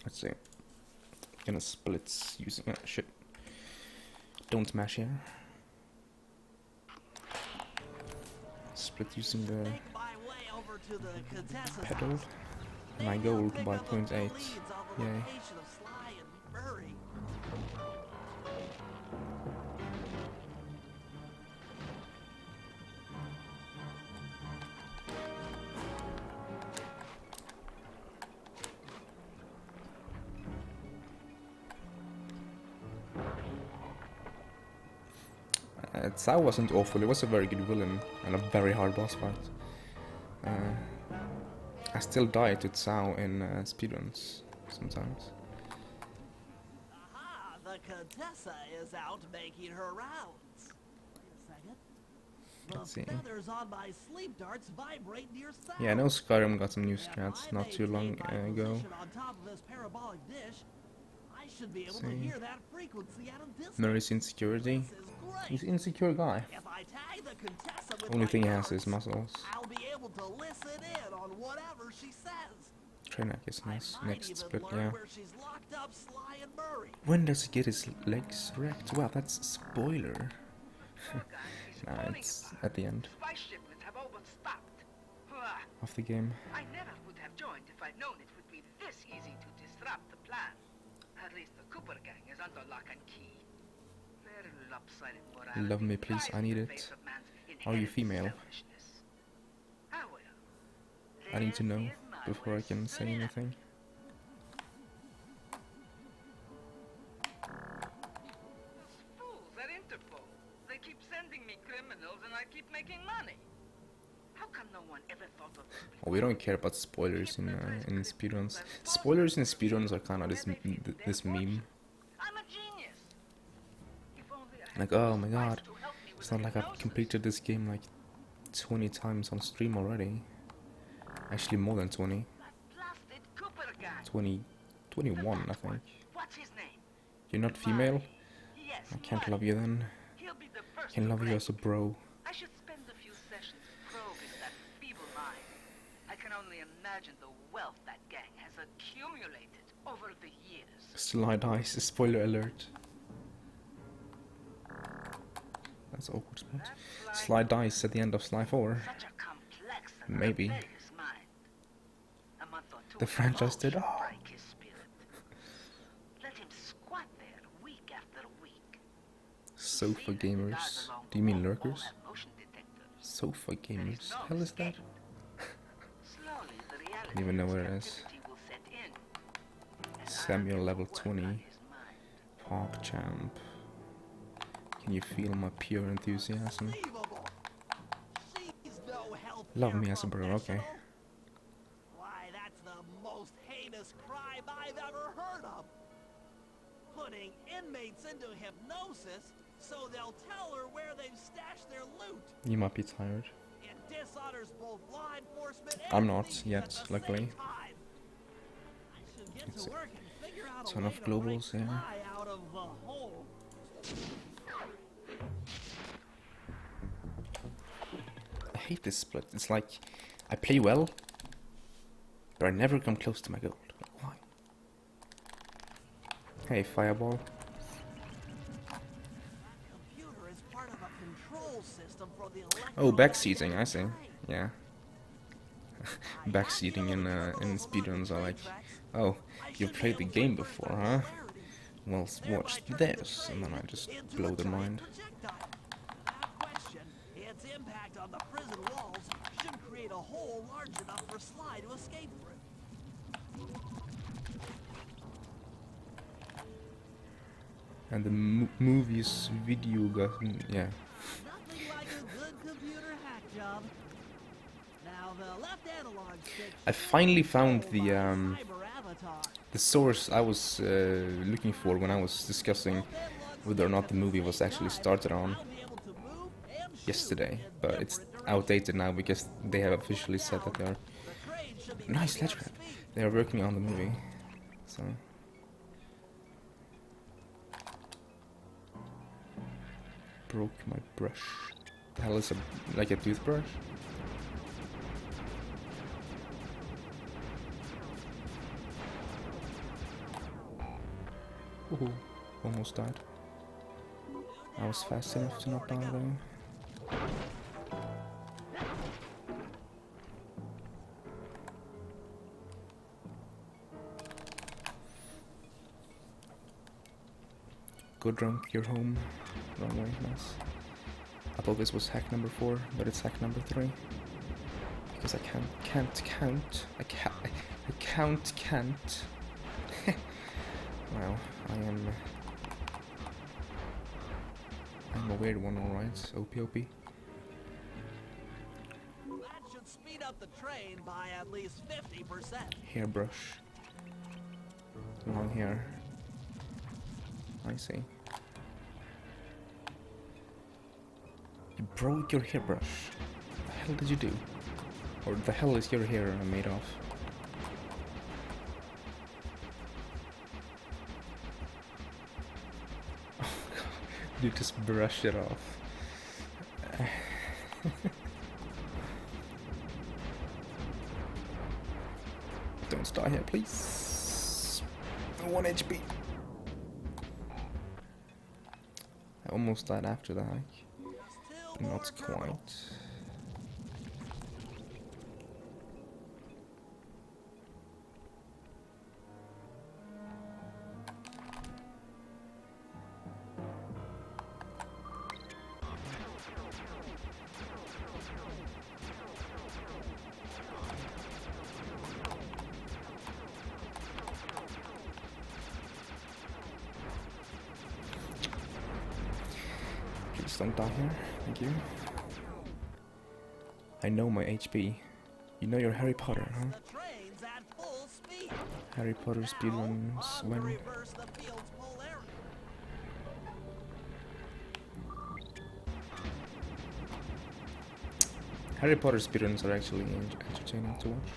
Let's see. Gonna splits using shit. Don't smash here. Split using the pedal. And I gold by 0.8. Yay. Tsao wasn't awful, it was a very good villain and a very hard boss fight. I still die to Tsao in speedruns sometimes. Aha, the Contessa is out making her rounds. Wait a second. Let's see. The feathers on my sleep darts vibrate near south. Yeah, I know Skyrim got some new strats not too long ago. On top of this parabolic dish, I should be able to hear that frequency at a distance. Murray's insecurity. He's an insecure guy. If I tag the Contessa with Only my thing he has darts, is muscles. I'll be able to listen in on whatever she says. Trainac is nice. I might Next even split, learn yeah. where she's locked up Sly and Murray. When does he get his legs wrecked? Wow, that's a spoiler. Nah, it's at the end Spy shipments have all but stopped. of the game. I never would have joined if I'd known it would be this easy to disrupt the plan. At least the Cooper gang is under lock and key. Their lopsided morality Love me, please, flies I in need the it. face of man's Are you inherent female? selfishness. Ah, well. I need to know This is my before I can say Serena. anything. Those fools at Interpol. They keep sending me criminals and I keep making money. How come no one ever thought of this Oh, we don't care about spoilers in speedruns. Spoilers in speedruns are kind of this meme. I'm a genius. If only I had Like, oh my spies god, to help me with it's not like I've hypnosis. completed this game like 20 times on stream already. Actually, more than 20. That blasted Cooper guy. 20, 21, I think. What's his name? You're not female? Yes, I can't Marty. love you then. He'll be the first Can to love you break. as a bro. I should spend a few sessions probing that feeble mind. I can only imagine the wealth that gang has accumulated over the years. Sly dies. Spoiler alert. That's awkward spot. Sly dies at the end of Sly 4. Such a complex and Maybe. rebellious mind. A month or two The franchise alone did. should Oh. break his spirit. Let him squat there week after week. Sofa gamers. Do you mean lurkers? Sofa gamers. Hell is that? Don't even know where it is. Samuel level 20. Park champ. Can you feel my pure enthusiasm? Unbelievable. She's no health Love care me as a bro, okay. professional. Why, that's the most heinous crime I've ever heard of. Putting inmates into hypnosis so they'll tell her where they've stashed their loot. You might be tired. It dishonors both law enforcement and I'm not police yet, at the luckily. same time. I should get It's to work and figure out a ton way of to globals, break yeah. Sly out of the hole. I hate this split. It's like I play well, but I never come close to my goal. Why? Hey, fireball. Computer is part of a control system for the Oh, electromagnetic backseating. I see. train. Yeah. Backseating in speedruns are like, oh, you've played the game before, huh? Well, watch this, and then I just blow their mind. Without question, its impact on the prison walls should create a hole large enough for Sly to escape through. And the movie's video got, yeah. Nothing like a good computer hack job. Now the left analog stick I finally found should control the my cyber avatar. the source I was looking for when I was discussing whether or not the movie was actually started on I'll be able to move and shoot yesterday, in but it's different directions. outdated now because they have officially said that they are The train should be nice picking up ledge grab. speed. They are working on the movie, so broke my brush. The hell is like a toothbrush? Ooh, almost died. I was fast enough to not die though. Go drunk, you're home. Wrong way, nice. I thought this was hack number 4, but it's hack number 3. Because I can't count. I can't. Wow, I'm a weird one, alright. OP. That should speed up the train by at least 50%. Hairbrush. Long hair. I see. You broke your hairbrush. What the hell did you do? Or the hell is your hair made of? Oh god, you just brush it off. Don't die here, please. 1 HP. I almost died after the hack. Not quite. Please don't die here. Thank you. I know my HP. You know you're Harry Potter, huh? The train's at full speed. Harry Potter speedruns On to when? reverse the field's polarity. Harry Potter speedruns are actually entertaining to watch.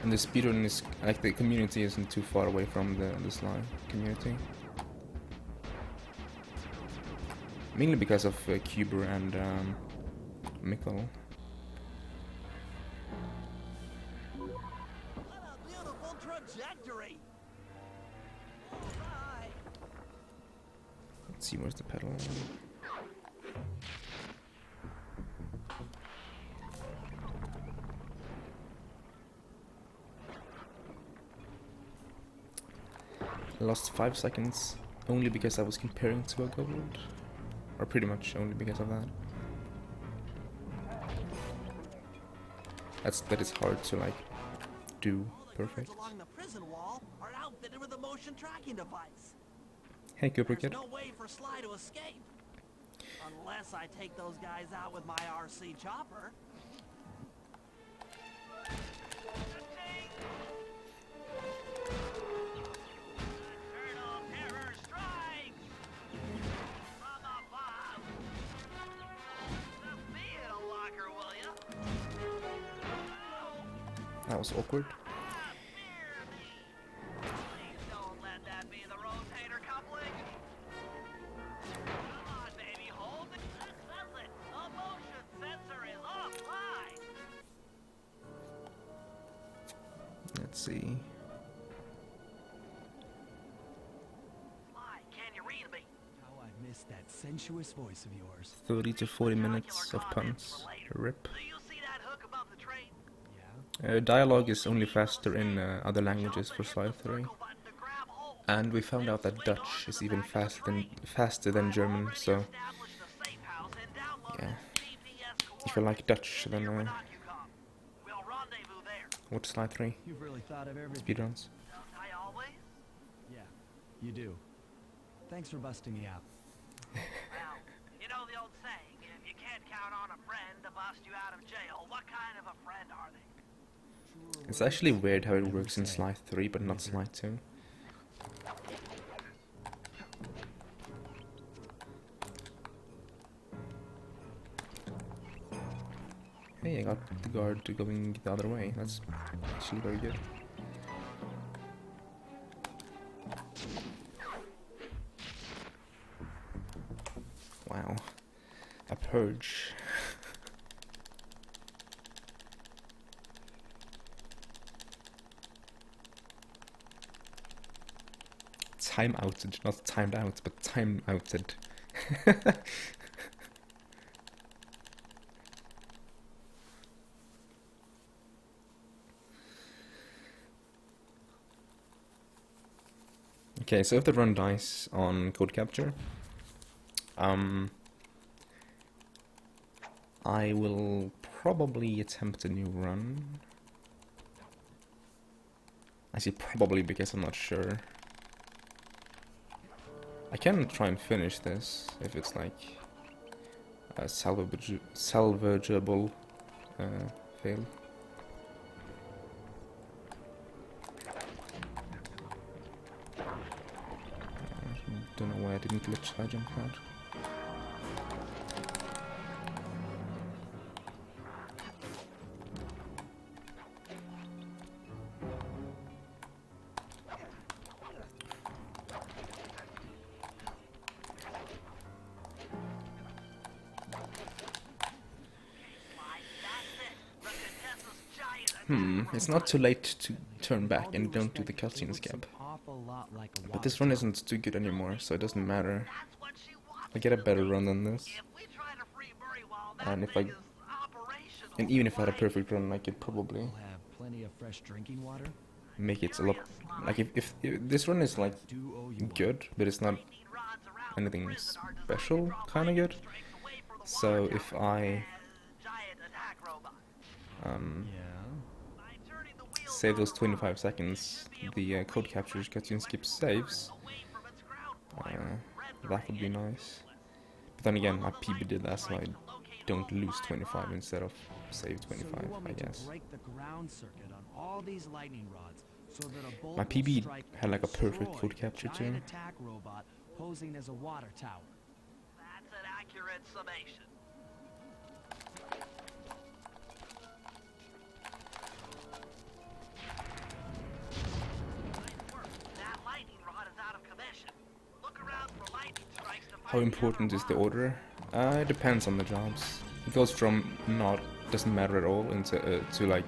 And the speedrun is, like, the community isn't too far away from the Sly community. Mainly because of Cuber and Mikkel. What a beautiful trajectory. Alright. Let's see, where's the pedal? I lost 5 seconds only because I was comparing to a gold. Or pretty much only because of that. That is hard to, like, do perfect. Along the prison wall are outfitted with a motion tracking device. Hey, Cooper There's Kid. no way for Sly to escape. Unless I take those guys out with my RC chopper. Eternal terror strikes! From above! The theater locker, will ya? That was awkward. Fear me! Please don't let that be the rotator coupling. Come on, baby, hold it. That's it. The motion sensor is offline. Let's see. Sly, can you read me? How I missed that sensuous voice of yours. 30 to 40 minutes of puns. Rip. Do you see that hook above the train? Yeah? Dialogue is only faster in other languages for Sly 3. And we found out that Dutch is even faster than German, so yeah. If you like Dutch, then watch Sly 3 You've really thought of everything. speedruns. I always? Yeah, you do. Thanks for busting me out. Well, you know the old saying, if you can't count on a friend to bust you out of jail, what kind of a friend are they? It's actually weird how it works in Sly 3 but not Sly 2. Hey, I got the guard to going the other way. That's actually very good. Wow. A purge. It's time outed, not timed out, but time outed. Okay, so if the run dies on code capture, I will probably attempt a new run. I say probably because I'm not sure. I can try and finish this if it's like a salvageable fail. Don't know why I didn't glitch high jump pad. It's not too late to turn back and don't do the cutscene skip. But this run isn't too good anymore, so it doesn't matter. I get a better run than this. And if I... And even if I had a perfect run, I could probably make it a lot... Like, if this run is, like, good, but it's not anything special kind of good. So if I... save those 25 seconds, the code captures cutscene skip saves. That would be nice. But then again, my PB did that, so I don't lose 25 instead of save 25, I guess. My PB had like a perfect code capture too. Posing as a water tower. That's an accurate summation. How important is the order? It depends on the jobs. It goes from not, doesn't matter at all, into to like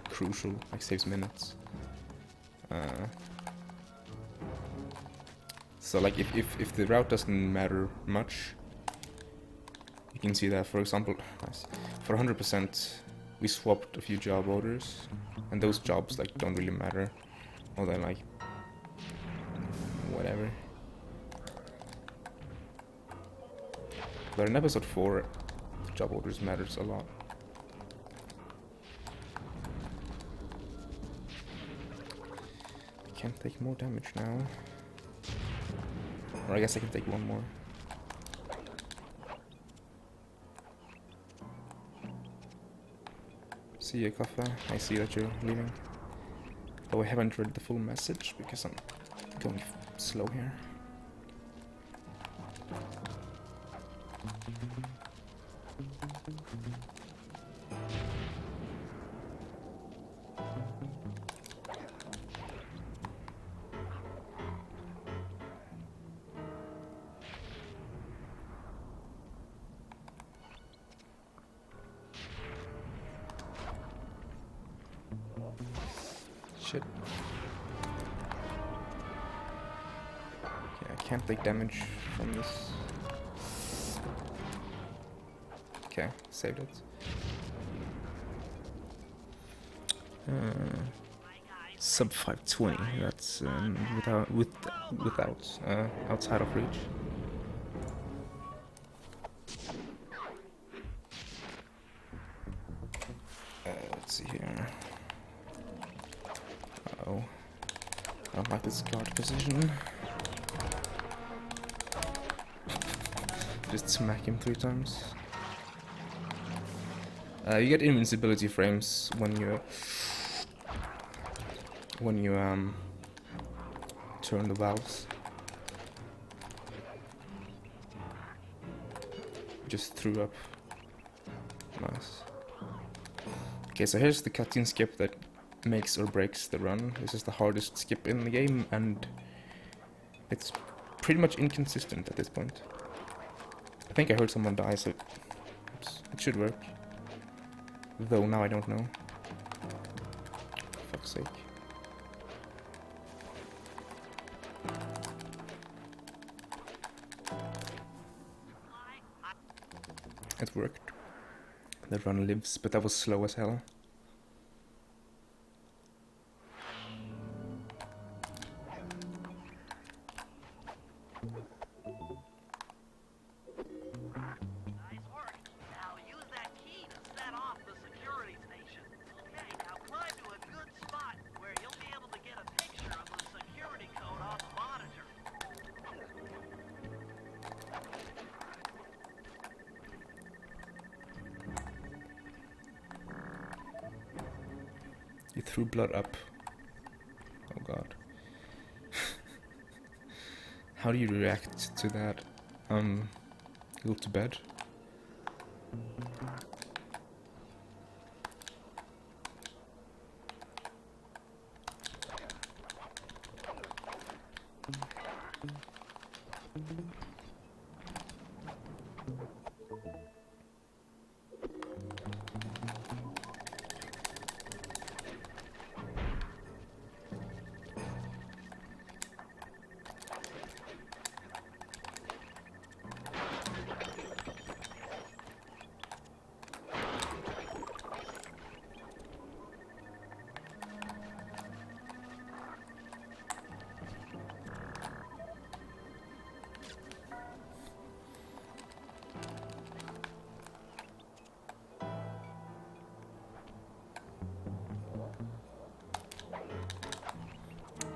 crucial, like saves minutes. So like if the route doesn't matter much, you can see that, for example, for 100% we swapped a few job orders, and those jobs like don't really matter, or they're like whatever. But in episode 4, the job orders matters a lot. I can't take more damage now. Or I guess I can take one more. See you, Kaffa. I see that you're leaving. Though I haven't read the full message because I'm going slow here. Shit. Okay, I can't take damage from this. Okay, saved it. Sub 520. That's without outside of reach. Let's see here. Oh, I don't like this guard position. Just smack him 3 times. You get invincibility frames when you turn the valves. Just threw up. Nice. Okay, so here's the cutscene skip that makes or breaks the run. This is the hardest skip in the game, and it's pretty much inconsistent at this point. I think I heard someone die, so it should work. Though now I don't know. For fuck's sake. it worked. The run lives, but that was slow as hell. Nice work. Now use that key to set off the security station. Okay, now climb to a good spot where you'll be able to get a picture of the security code on the monitor. You threw blood up. Oh god. How do you react to that? Go to bed?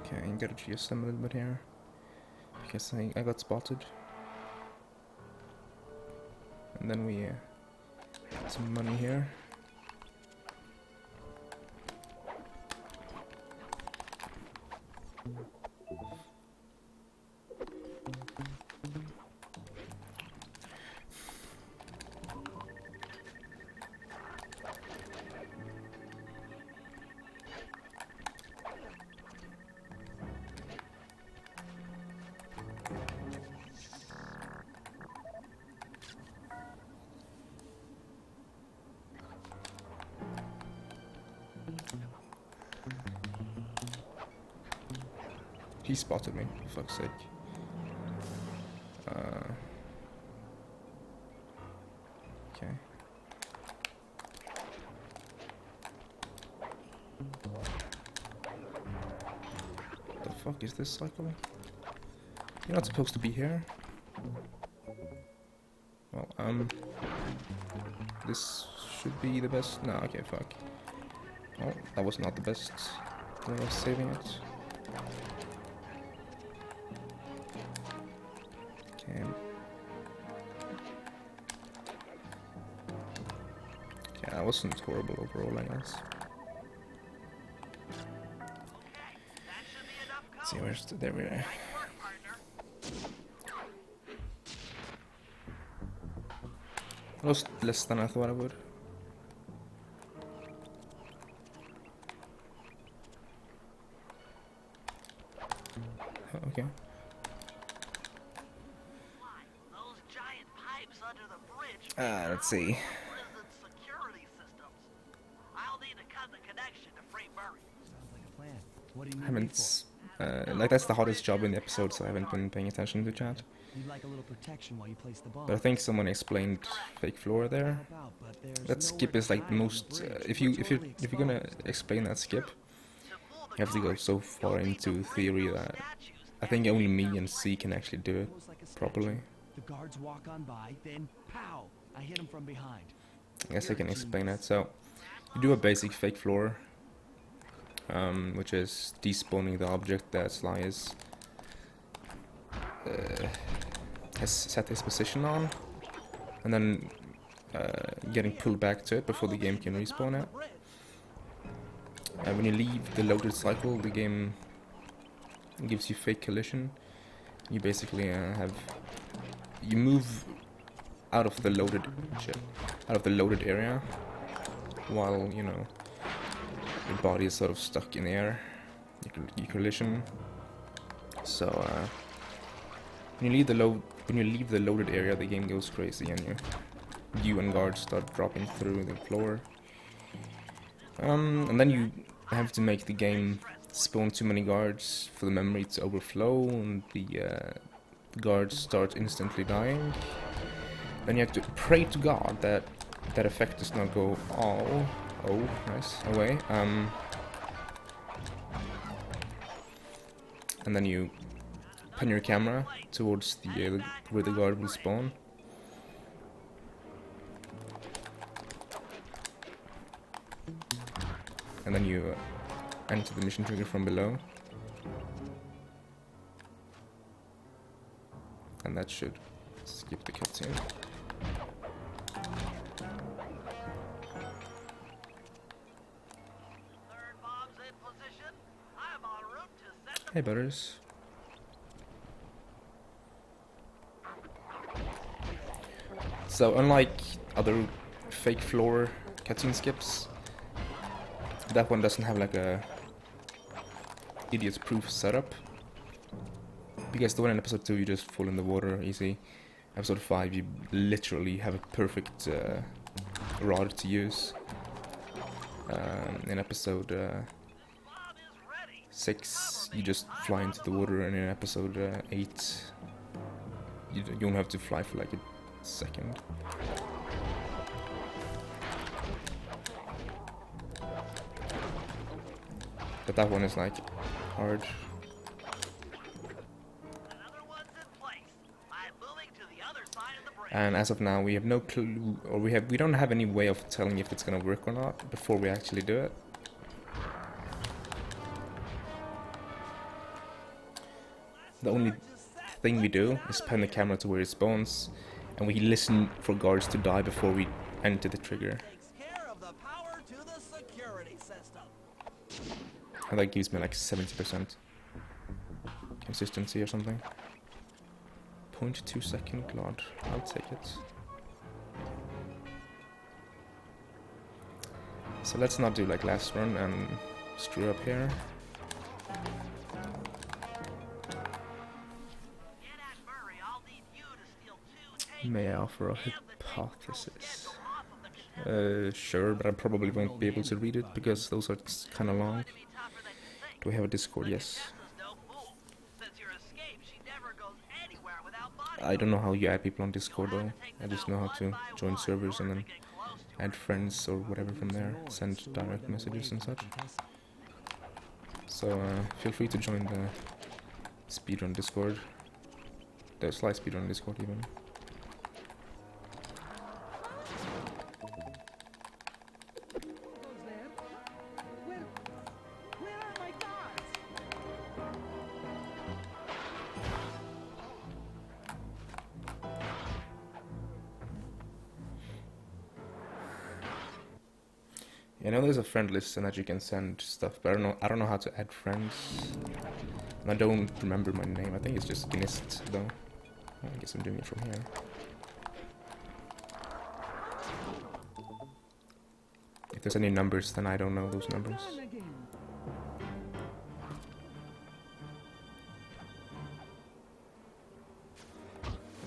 Okay, I gotta adjust them a little bit here. Because I got spotted. And then we get some money here. He spotted me, for fuck's sake. Okay. The fuck is this cycle? You're not supposed to be here. Well, this should be the best. No, okay, fuck. Oh, that was not the best way of saving it. Okay. Yeah, that wasn't horrible overall, I guess. See, where's the, there we are. That was less than I thought I would. Okay. Let's see. I haven't, like that's the hardest job in the episode, so I haven't been paying attention to chat. But I think someone explained fake floor there. That skip is like the most. If you're gonna explain that skip, you have to go so far into theory that I think only me and C can actually do it properly. The guards walk on by, then pow! I hit him from behind. I guess I can explain it. So, you do a basic fake floor, which is despawning the object that Sly has set his position on, and then getting pulled back to it before the game can respawn it. And when you leave the loaded cycle, the game gives you fake collision. You basically you move out of the loaded area, while you know your body is sort of stuck in the air. You collision. So when you leave the loaded area, the game goes crazy, and you and guards start dropping through the floor. And then you have to make the game spawn too many guards for the memory to overflow, and the guards start instantly dying. then you have to pray to God that that effect does not go all, oh, nice, away. And then you pan your camera towards the where the guard will spawn. And then you enter the mission trigger from below. And that should skip the cutscene. Hey butters. So unlike other fake floor cutscene skips, that one doesn't have like a idiot-proof setup. Because the one in episode 2 you just fall in the water easy. Episode 5 you literally have a perfect rod to use. In episode 6 you just fly into the water, and in episode 8 you don't have to fly for like a second. But that one is like hard. And as of now we have no clue, or we don't have any way of telling if it's gonna work or not before we actually do it. The only thing we do is pan the camera to where it spawns, and we listen for guards to die before we enter the trigger. And that gives me like 70% consistency or something. 0.2 second glad, I'll take it. So let's not do like last run and screw up here. May I offer a hypothesis? Sure, but I probably won't be able to read it because those are kind of long. Do we have a Discord? Yes. I don't know how you add people on Discord though. I just know how to join servers and then add friends or whatever from there. Send direct messages and such. So feel free to join the speedrun Discord. The Sly speedrun Discord even. I know there's a friend list and that you can send stuff, but I don't know how to add friends. And I don't remember my name. I think it's just Gnist though. I guess I'm doing it from here. If there's any numbers, then I don't know those numbers.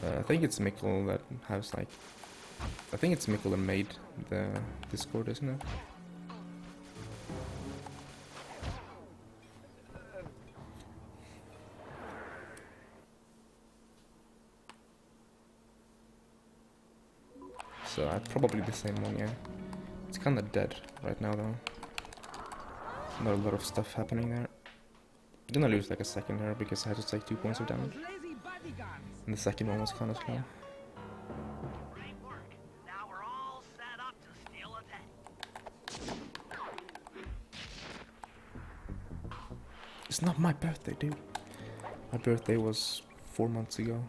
I think it's Mikkel that has like... I think it's Mikkel that made the Discord, isn't it? So probably the same one, yeah. It's kinda dead right now though. Not a lot of stuff happening there. I'm gonna lose like a second there because I had to take 2 points of damage. And the second one was kinda slow. It's not my birthday, dude. My birthday was 4 months ago.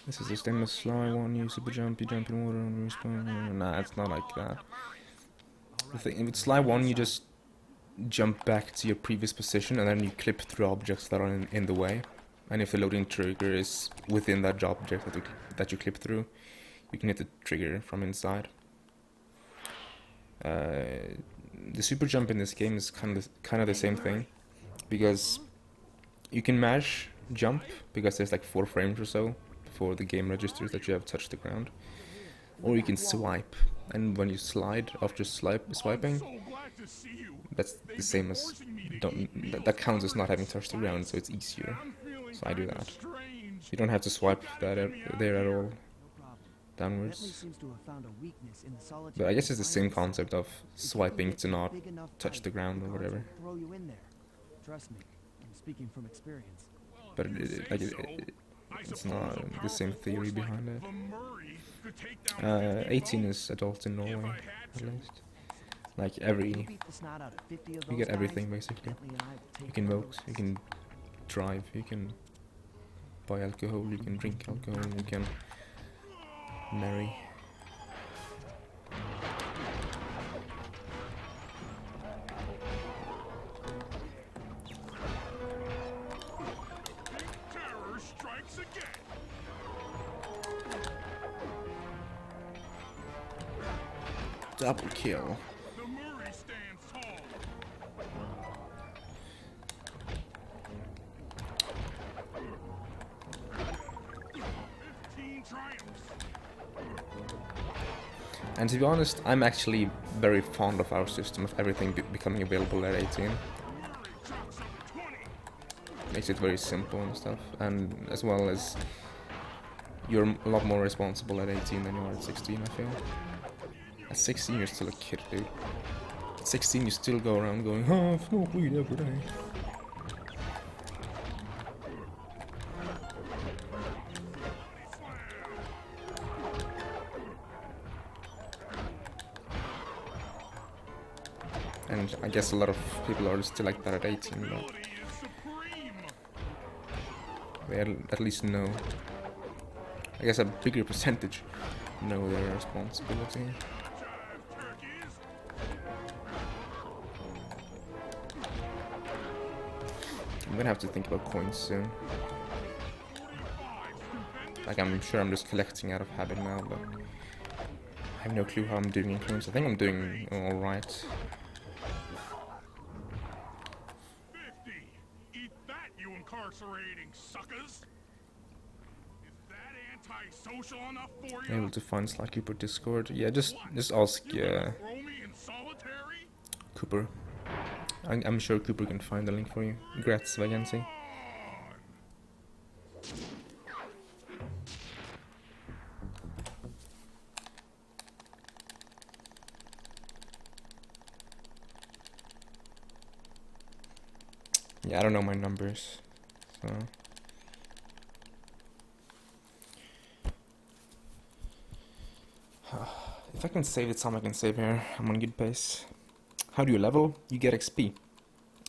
This is the same as Sly 1, you super jump, you jump in water and respawn. Nah, it's not like that. The thing with Sly 1, you just jump back to your previous position and then you clip through objects that are in the way. And if the loading trigger is within that object that you clip through, you can hit the trigger from inside. The super jump in this game is kind of the same thing, because you can mash jump because there's like 4 frames or so before the game registers that you have touched the ground. or you can swipe, and when you slide after swiping, that's the same as that counts as not having touched the ground, so it's easier. So I do that. You don't have to swipe that there at all downwards. But I guess it's the same concept of swiping to not touch the ground or whatever. Trust me, I'm speaking from experience. But it's not the same theory behind it. 18 is adult in Norway, at least. Like you get everything basically. You can vote, you can drive, you can buy alcohol, you can drink alcohol, you can marry. Double kill. And to be honest, I'm actually very fond of our system of everything becoming available at 18. Makes it very simple and stuff, and as well as you're a lot more responsible at 18 than you are at 16, I feel. At 16 you're still a kid, dude. At 16 you still go around going, oh, I've smoked weed every day. And I guess a lot of people are still like that at 18, but they at least know. I guess a bigger percentage know their responsibility. I'm gonna have to think about coins soon. Like, I'm sure I'm just collecting out of habit now, but I have no clue how I'm doing in coins. I think I'm doing alright. Eat that, you incarcerating suckers! Is that anti-social enough for you? Able to find Sly Cooper Discord. Yeah, just ask Cooper. I'm sure Cooper can find the link for you. Grats, vacancy. Yeah, I don't know my numbers, so. If I can save the time I can save here, I'm on good pace. How do you level? You get XP.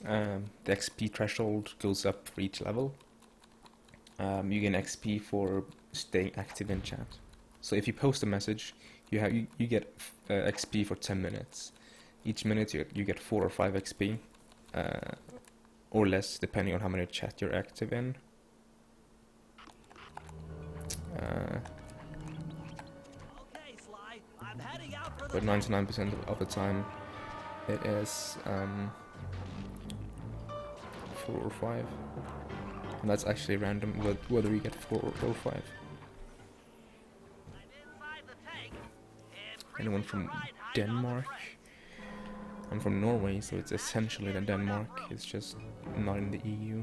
The XP threshold goes up for each level. You get XP for staying active in chat. So if you post a message, you get XP for 10 minutes. Each minute you get 4 or 5 XP, or less depending on how many chat you're active in. But 99% of the time it is 4 or 5, and that's actually random whether you get 4 or 5. Anyone from Denmark? I'm from Norway, so it's essentially the Denmark, it's just not in the EU.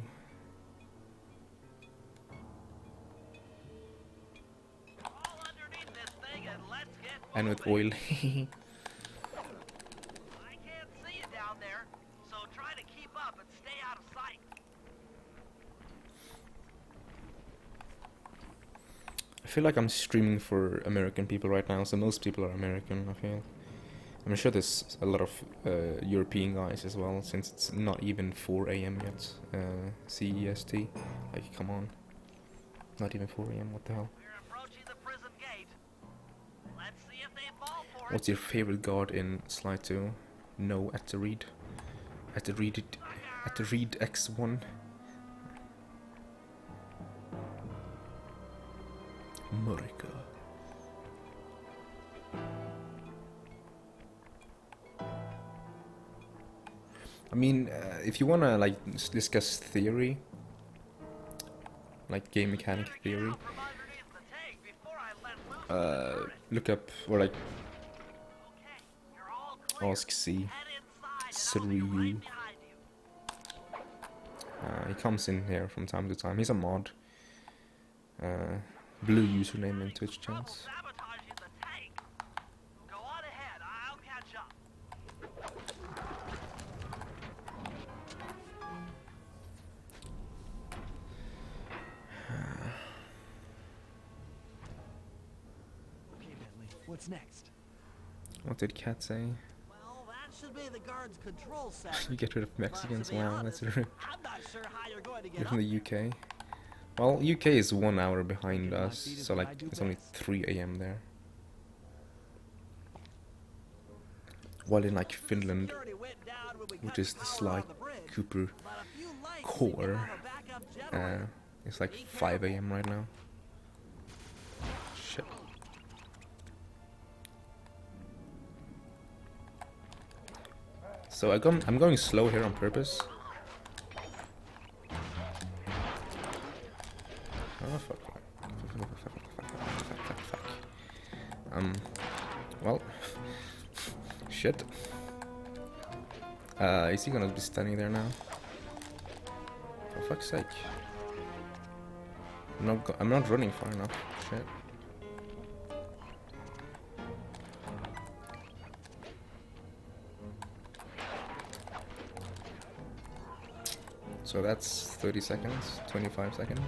And with oil. I can't see you down there, so try to keep up and stay out of sight. I feel like I'm streaming for American people right now, so most people are American, I feel. I'm sure there's a lot of European guys as well, since it's not even 4 AM yet, CEST. Like, come on. Not even 4 AM, what the hell? What's your favorite god in Slide 2? No, at the read. At the read X1. Mörka. I mean, if you wanna like discuss theory, like game mechanic theory, look up or like Okay, you're all clear. ask C. Head inside, and I'll be Sryu. right behind you. He comes in here from time to time. He's a mod. Blue username in Twitch Trouble chats. sabotaging the tank. Go on ahead, I'll catch up. Okay, Bentley, what's next? What did Cat say? Well, that should be the guard's control center. You get rid of Mexicans? But to be Wow, honest, that's rude. I'm not sure how you're going to You're get from up. the UK. Well, UK is 1 hour behind Thinking my us, feet is so what like I do it's only best. 3 a.m. there. While in like Finland, Security went down when we which cut is the this power on like the bridge, Cooper but a few lights seem to core, have a backup generator. it's like 5 a.m. right now. Shit. So I'm going slow here on purpose. Oh fuck. Well, shit. Is he gonna be standing there now? For fuck's sake. I'm not running far enough. Shit. So that's 30 seconds, 25 seconds.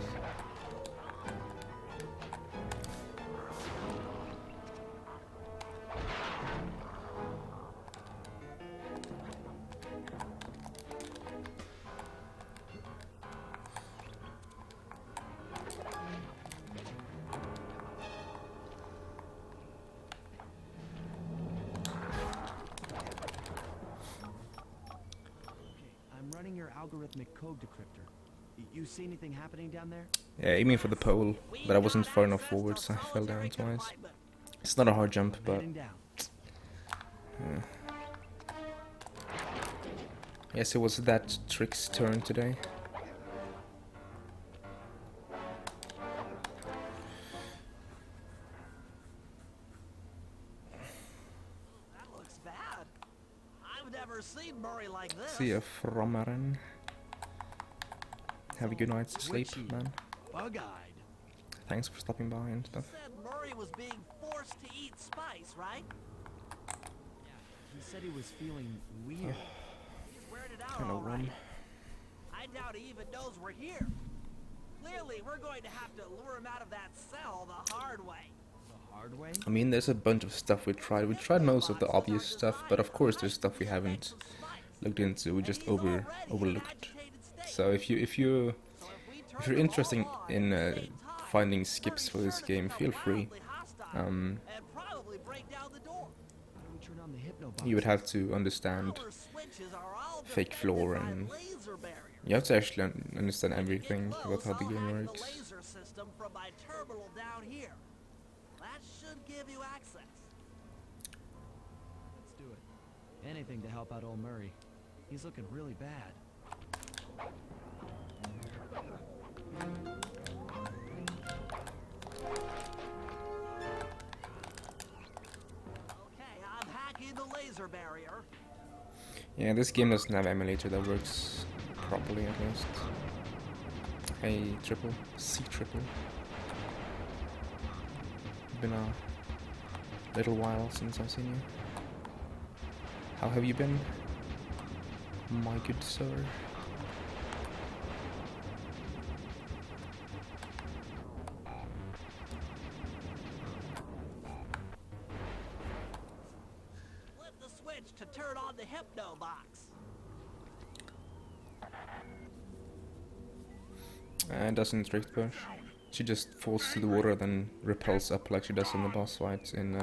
I'm running your algorithmic code decryptor. You see anything happening down there? Yeah, aiming for the pole, but I wasn't far enough forward, so I fell down twice. It's not a hard jump, I'm but heading down. yes, it was that trick's turn today. That looks bad. I've never seen Murray like this. See ya, Frommeren. Have a good night's sleep, Witchy. man. Bug-eyed. Thanks for stopping by and You stuff. said Murray was being forced to eat spice, right? He said he was feeling weird. He's weirded out Kinda all right. rum. I doubt he even knows we're here. Clearly, we're going to have to lure him out of that cell the hard way. The hard way? I mean, there's a bunch of stuff we tried. We tried most of the obvious stuff, but of course there's stuff we haven't looked into. We just overlooked. So if you're interested in finding skips for this game, feel free. And probably break down the door. How do we turn on the hypno box? You would have to understand Our switches are all fake defended floor by and laser barriers. you have to actually understand If everything it about how the moves, game I'll hack works. the laser system from my terminal down here. That should give you access. Let's do it. Anything to help out old Murray. He's looking really bad. Okay, I'm hacking the laser barrier. Yeah, this game doesn't have emulator that works properly at least. Hey, triple. C triple. Been a little while since I've seen you. How have you been, my good sir? Flip the switch to turn on the hypno box. And doesn't drift push. She just falls to the water, then repels up like she does in the boss fight in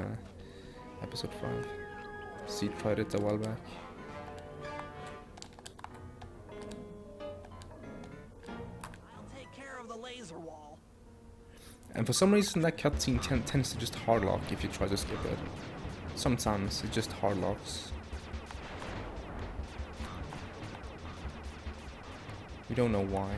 episode 5. C tried it a while back. I'll take care of the laser wall. And for some reason that cutscene tends to just hard lock if you try to skip it. Sometimes it just hard locks. We don't know why.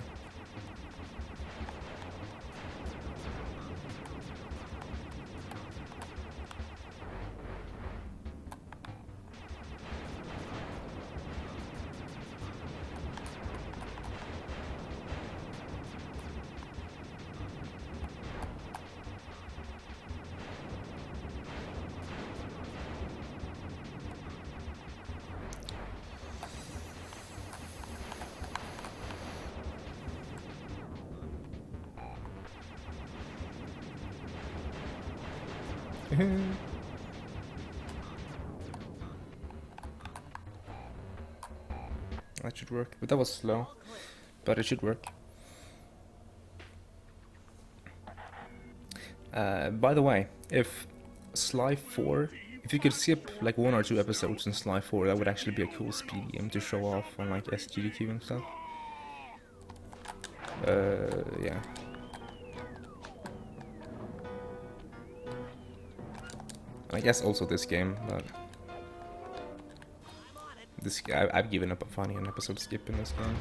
That should work, but that was slow. But it should work. By the way, if Sly 4, if you could skip like 1 or 2 episodes in Sly 4, that would actually be a cool speed game to show off on like SGDQ and stuff. Yeah. I guess also this game, but this I've given up on finding an episode skip in this game.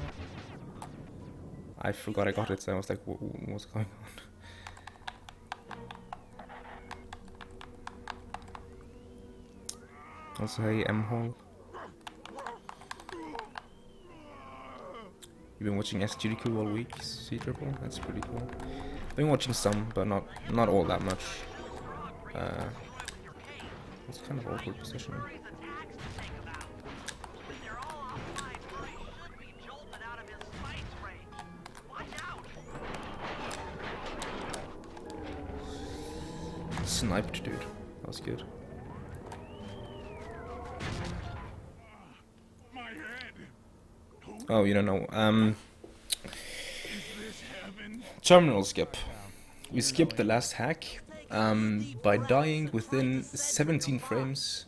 I forgot I got it, so I was like, what's going on? Also, hey, M-Hole. You've been watching SGDQ all week, C-Triple? That's pretty cool. I've been watching some, but not all that much. It's kind of awkward position. Sniped, dude. That was good. Oh, you don't know. Terminal skip. We skipped the last hack by dying within 16 frames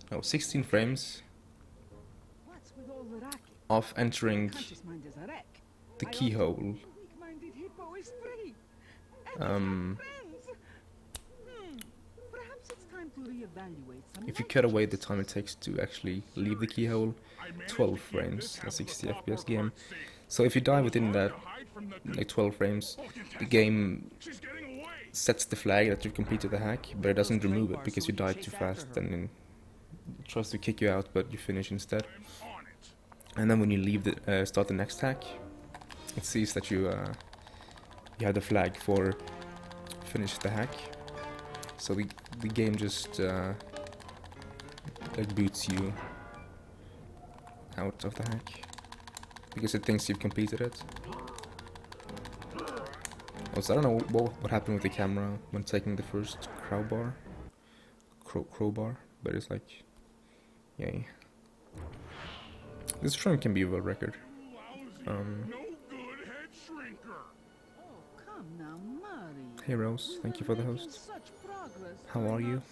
of entering the keyhole. If you cut away the time it takes to actually leave the keyhole, 12 frames, a 60 FPS game. So if you die within that, like 12 frames, the game sets the flag that you've completed the hack, but it doesn't remove it because you died too fast, and it tries to kick you out, but you finish instead. And then when you leave the start the next hack, it sees that you have the flag for finish the hack. So the game just like boots you out of the hack because it thinks you've completed it. Also, I don't know what happened with the camera when taking the first crowbar, but it's like, yay. This trim can be a world record. Hey Rose, thank you for the host. How are you?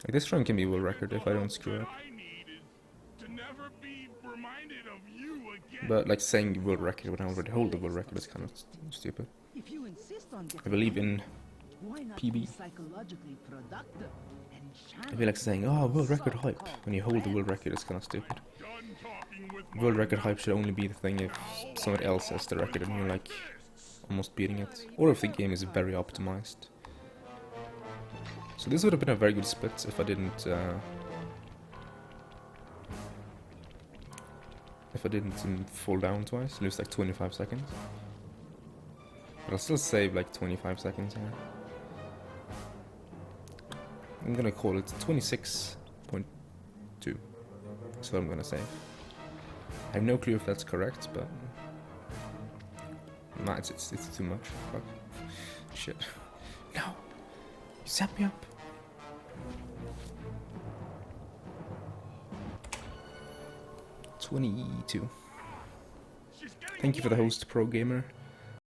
Like, this trim can be a world record if I don't screw up. But like saying world record when I already hold the world record is kind of stupid. I believe in PB. I feel like saying, oh, world record hype when you hold the world record is kind of stupid. World record hype should only be the thing if someone else has the record and you're like almost beating it, or if the game is very optimized. So this would have been a very good split if I didn't fall down twice, lose like 25 seconds. But I'll still save like 25 seconds here. I'm gonna call it 26.2. That's what I'm gonna say. I have no clue if that's correct, but nah, it's too much. Fuck. Shit. No! You set me up! $22. Thank you for the host, Pro Gamer.